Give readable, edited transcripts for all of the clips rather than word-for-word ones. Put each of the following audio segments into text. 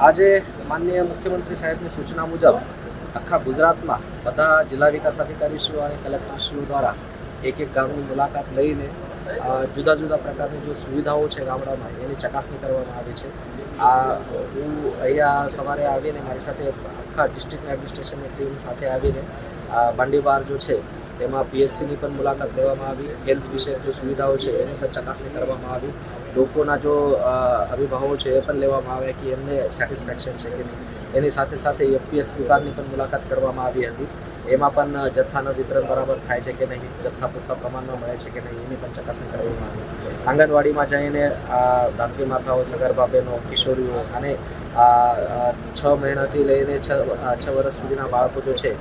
આજે માનનીય મુખ્યમંત્રી સાહેબની સૂચના મુજબ આખા ગુજરાતમાં બધા જિલ્લા વિકાસ અધિકારીશ્રીઓ અને કલેક્ટરશ્રીઓ દ્વારા એક ગામની મુલાકાત લઈને જુદા જુદા પ્રકારની જો સુવિધાઓ છે ગામડામાં એની ચકાસણી કરવામાં આવી છે. હું અહીંયા સવારે આવીને મારી સાથે આખા ડિસ્ટ્રિક્ટ એડમિનિસ્ટ્રેશનની ટીમ સાથે આવીને બાંડીબાર જો છે તેમાં પીએચસીની પણ મુલાકાત લેવામાં આવી. હેલ્થ વિશે જો સુવિધાઓ છે એની પણ ચકાસણી કરવામાં આવી. લોકોના જો અભિભાવો છે એ પણ લેવામાં આવે કે એમને સેટિસ્ફેક્શન છે કે નહીં. એની સાથે સાથે એફપીએસ દુકાનની પણ મુલાકાત કરવામાં આવી હતી. એમાં પણ જથ્થાનું વિતરણ બરાબર થાય છે કે નહીં, જથ્થા પૂરતા પ્રમાણમાં મળે છે કે નહીં એની પણ ચકાસણી કરવામાં આવી. આંગણવાડીમાં જઈને ધાત્રી માતાઓ, સગર્ભા બહેનો, કિશોરીઓ અને 6 મહિનાથી લઈને 6 વર્ષ સુધીના બાળકો જો છે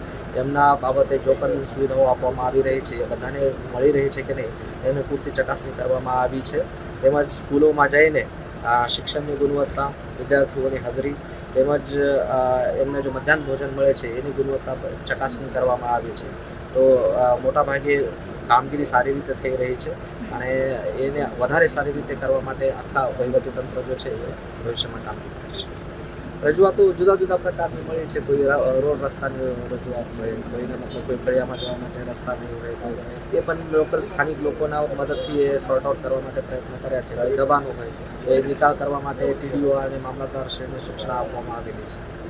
એમના બાબતે જો પણ સુવિધાઓ આપવામાં આવી રહી છે એ બધાને મળી રહી છે કે નહીં એની પૂરતી ચકાસણી કરવામાં આવી છે. તેમજ સ્કૂલોમાં જઈને શિક્ષણની ગુણવત્તા, વિદ્યાર્થીઓની હાજરી તેમજ એમને જો મધ્યાહન ભોજન મળે છે એની ગુણવત્તા પર ચકાસણી કરવામાં આવી છે. તો મોટાભાગે કામગીરી સારી રીતે થઈ રહી છે અને એને વધારે સારી રીતે કરવા માટે આખા વહીવટીતંત્ર જો છે એ ભવિષ્યમાં કામગીરી કરશે. રજૂઆતો જુદા જુદા પ્રકારની મળી છે. કોઈ રોડ રસ્તાની રજૂઆત હોય, કોઈને મતલબ કોઈ ફળિયામાં જવા માટે રસ્તા નહીં હોય, એ પણ લોકલ સ્થાનિક લોકોના મદદથી એ સોર્ટ આઉટ કરવા માટે પ્રયત્ન કર્યા છે. કોઈ દબાણો હોય તો એ નિકાલ કરવા માટે ટીડીઓ અને મામલતદારશ્રીને સૂચના આપવામાં આવેલી છે.